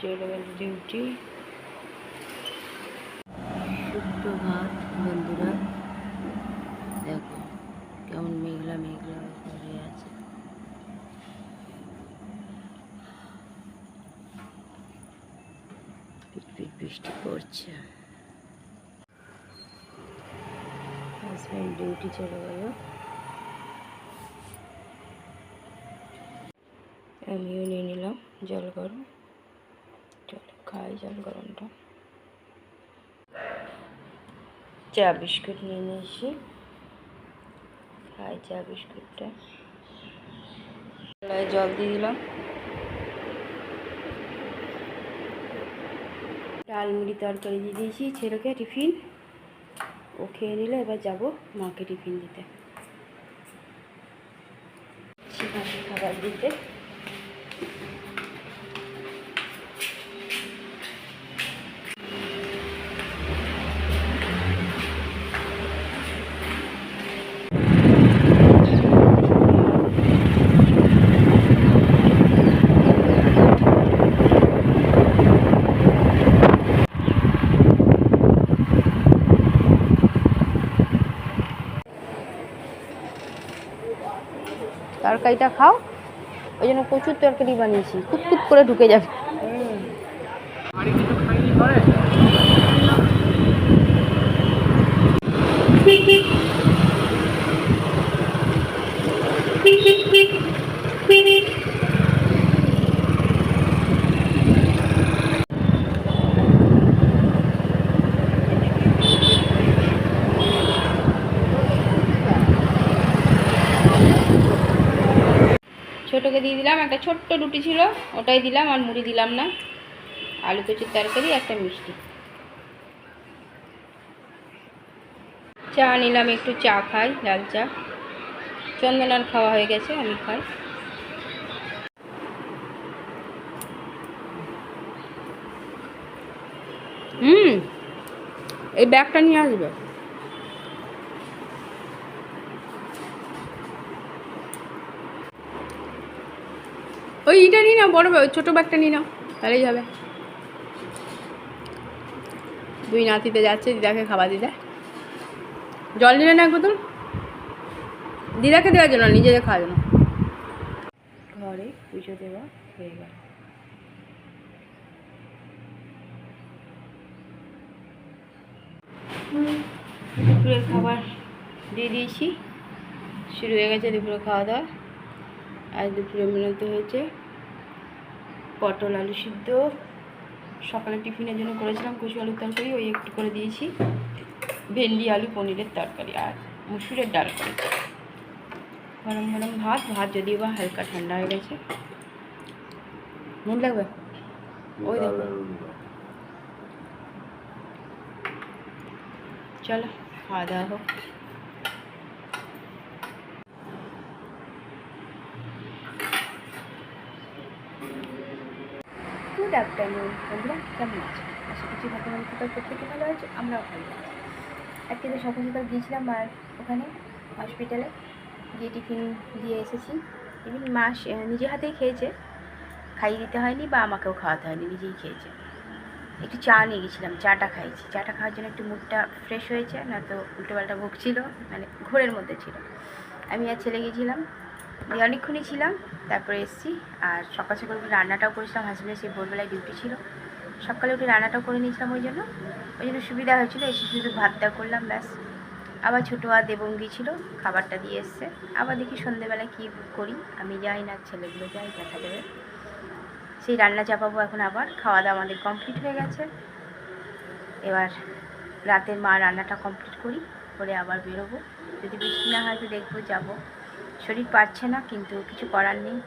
চলে গেল ডিউটি। সুপ্রভাত বন্ধুরা, দেখো কেমন মেঘলা মেঘলা হয়ে আছে। বৃষ্টি পড়ছে। হাজব্যান্ড ডিউটি চলে গেল, আমিও নিয়ে নিলাম জল গরম। চলো খাই জল গরমটা। চা বিস্কুট নিয়ে নিয়েছি, খাই চা বিস্কুটটা। জল দিয়ে দিলাম, ডাল মুড়ি তরকারি দিয়ে দিয়েছি ছেলেকে টিফিন। ও খেয়ে নিলে এবার যাব মাকে টিফিন দিতে, খাবার দিতে। তরকারিটা খাও, ওই জন্য প্রচুর তরকারি বানিয়েছি, কুতকুত করে ঢুকে যাবে। ছোটোকে দিয়ে দিলাম, একটা ছোট্ট রুটি ছিল ওটাই দিলাম, আর মুড়ি দিলাম না। আলু কচুর তরকারি, একটা মিষ্টি। চা নিলাম, একটু চা খাই, লাল চা। চন্দনার খাওয়া হয়ে গেছে, আমি খাই। এই ব্যাগটা নিয়ে আসবে। ওই ইটা নিয়ে নাও, বড় ছোটো ব্যাগটা নিয়ে নাও, তাহলেই যাবে। দুই নাতিতে যাচ্ছে দিদাকে খাবার দিদা। জল নিলে না এক বোতল, দিদাকে দেওয়ার জন্য, নিজেদের খাওয়ার জন্য। ঘরে পুজো দেওয়া হয়ে গেল। দুপুরের খাবার দিয়ে দিয়েছি, শুরু হয়ে গেছে দুপুরে খাওয়া দাওয়া। আজ দুপুরে মেনুতে হয়েছে পটল আলু সিদ্ধ। সকালে টিফিনের জন্য করেছিলাম কচু আলুর তরকারি, ওই একটু করে দিয়েছি। ভেন্ডি আলু পনিরের তরকারি আর মুসুরের ডাল করেছি। গরম গরম ভাত, যদিও বা হালকা ঠান্ডা হয়ে গেছে। নুন লাগবে? ওই দেখো। চলো খাওয়া দাওয়া হোক। গুড আফটারনুন বন্ধুরা, কেমন আছে? আশা করছি বর্তমান কোথাও প্রত্যেকে ভালো আছে, আমরাও ভালো আছি। আজকে তো সকাল সকাল গিয়েছিলাম আর ওখানে হসপিটালে গিয়ে টিফিন দিয়ে এসেছি। টিফিন মা নিজে হাতেই খেয়েছে, খাইয়ে দিতে হয়নি বা আমাকেও খাওয়াতে হয়নি, নিজেই খেয়েছে। একটু চা নিয়ে গেছিলাম, চাটা খাইছি। চাটা খাওয়ার জন্য একটু মুডটা ফ্রেশ হয়েছে, না তো উল্টোপাল্টা ভুগছিল, মানে ঘোরের মধ্যে ছিল। আমি আর ছেলে গিয়েছিলাম, দিয়ে অনেকক্ষণই ছিলাম, তারপরে এসেছি। আর সকাল সকাল উঠে রান্নাটাও করেছিলাম, হাজব্যান্ডের সেই ভোরবেলায় ডিউটি ছিল, সকালে উঠে রান্নাটাও করে নিয়েছিলাম। ওই জন্য সুবিধা হয়েছিলো। এসে শুধু ভাতটা করলাম, ব্যাস। আবার ছোটো আর দেবঙ্গি ছিল, খাবারটা দিয়ে এসছে। আবার দেখি সন্ধেবেলায় কী করি, আমি যাই না ছেলেগুলো যাই, দেখা যাবে। সেই রান্না চাপাবো এখন। আবার খাওয়া দাওয়া আমাদের কমপ্লিট হয়ে গেছে। এবার রাতের মা রান্নাটা কমপ্লিট করে আবার বেরোবো। যদি বৃষ্টি না হয় তো দেখবো, যাবো। শরীর পারছে না, কিন্তু কিছু করার নেই।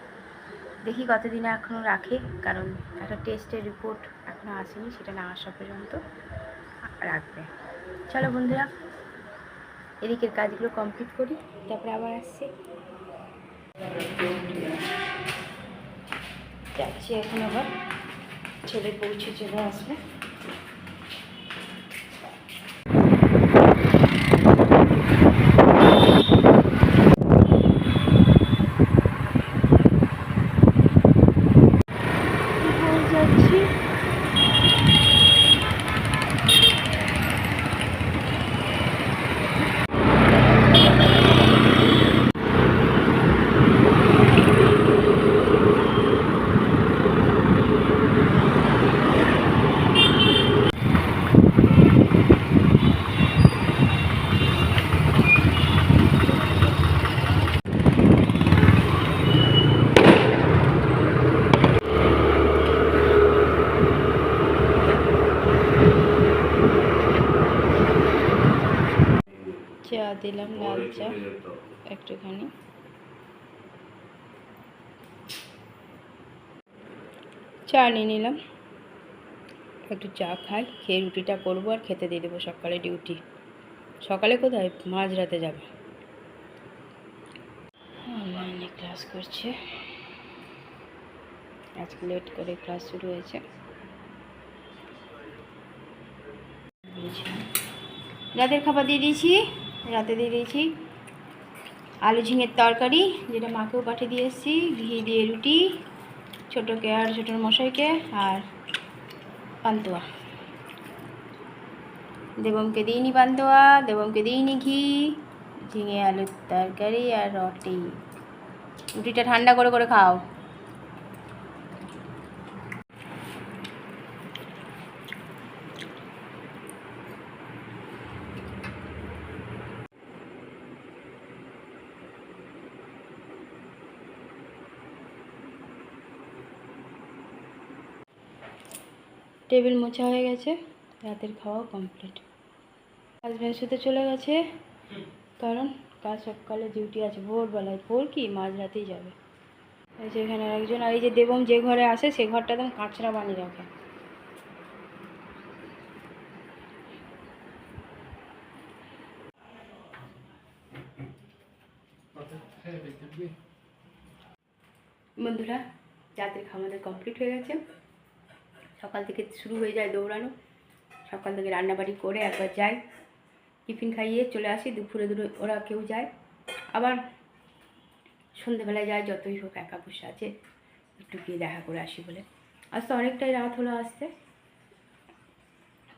দেখি কতদিনে এখনও রাখে, কারণ একটা টেস্টের রিপোর্ট এখনও আসেনি, সেটা না আসা পর্যন্ত রাখবে। চলো বন্ধুরা, এদিকের কাজগুলো কমপ্লিট করি, তারপরে আবার আসছি। যাচ্ছি এখন, আবার ছেলে পৌঁছে চলে আসবে। যাচ্ছি দিলাম লাল চা একটুখানি। চা নিয়ে নিলাম, একটু চা খাই, খেয়ে রুটিটা করবো আর খেতে দিয়ে দেবো। সকালে ডিউটি, সকালে কোথায়, মাঝরাতে যাবে। অনলাইনে ক্লাস করছে, আজকে লেট করে ক্লাস শুরু হয়েছে। রাতের খাবার দিয়ে দিয়েছি, রাতে দিয়ে দিয়েছি আলু ঝিঙের তরকারি, যেটা মাকেও পাঠিয়ে দিয়ে এসেছি, ঘি দিয়ে রুটি, ছোটোকে আর ছোটোর মশাইকে, আর পান্তুয়া। দেবমকে দিইনি পান্তুয়া, দেবমকে দিইনি ঘি, ঝিঙে আলুর তরকারি আর রুটি। রুটিটা ঠান্ডা করে করে খাও। টেবিল মোছা হয়ে গেছে, রাতের খাওয়াও কমপ্লিট। হাজব্যান্ড শুতে চলে গেছে, কারণ কাল সকালে ডিউটি আছে ভোরবেলায়। ভোর কি মাঝরাতেই যাবে। এই যে এখানে একজন, আর এই যে দেবম যে ঘরে আসে সে ঘরটা একদম কাঁচরা বানিয়ে রাখে। বন্ধুরা, রাতের খাওয়া আমাদের কমপ্লিট হয়ে গেছে। সকাল থেকে শুরু হয়ে যায় দৌড়ানো, সকাল থেকে রান্নাবাড়ি করে একবার যাই, টিফিন খাইয়ে চলে আসি। দুপুরে ওরা কেউ যায়, আবার সন্ধেবেলায় যায়। যতই হোক একা বসে আছে, একটু গিয়ে দেখা করে আসি বলে। আজ তো অনেকটাই রাত হলো আসতে,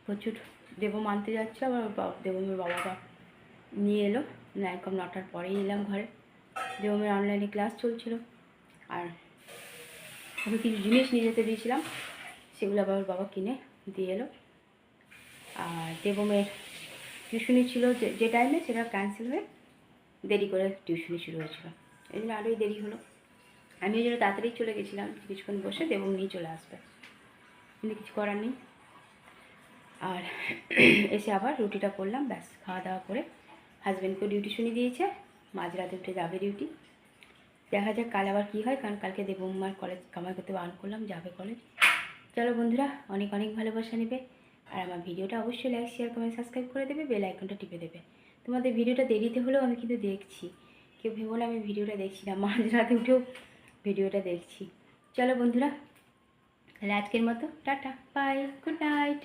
প্রচুর। দেবম আনতে যাচ্ছে, আবার দেবমের বাবাটা নিয়ে এলো না, একদম 9টার পরেই এলাম ঘরে। দেবমের অনলাইনে ক্লাস চলছিল, আর আমি কিছু জিনিস নিয়ে যেতে দিয়েছিলাম, সেগুলো আবার ওর বাবা কিনে দিয়ে এলো। আর দেবমের টিউশনি ছিল যে টাইমে, সেটা ক্যান্সেল হয়ে দেরি করে টিউশনি শুরু হয়েছিল, এই জন্য আরোই দেরি হলো। আমি ওই জন্য তাড়াতাড়ি চলে গেছিলাম, কিছুক্ষণ বসে দেবম নিয়ে চলে আসবে, কিন্তু কিছু করার নেই। আর এসে আবার রুটিটা করলাম, ব্যাস খাওয়া দাওয়া করে হাজব্যান্ডকেও ডিউটি শুনিয়ে দিয়েছে, মাঝরাতে উঠে যাবে ডিউটি। দেখা যাক কাল আবার কী হয়, কারণ কালকে দেবমার কলেজ কামাই করতে বারণ করলাম, যাবে কলেজ। চলো বন্ধুরা, অনেক অনেক ভালোবাসা নেবে, আর আমার ভিডিওটা অবশ্যই লাইক শেয়ার কমেন্ট সাবস্ক্রাইব করে দেবে, বেল আইকনটা টিপে দেবে। তোমাদের ভিডিওটা দেরিতে হলেও আমি কিন্তু দেখছি, কেউ ভেবো না আমি ভিডিওটা দেখছি না, মাঝরাতে উঠেও ভিডিওটা দেখছি। চলো বন্ধুরা, তাহলে আজকের মতো টাটা, বাই, গুড নাইট।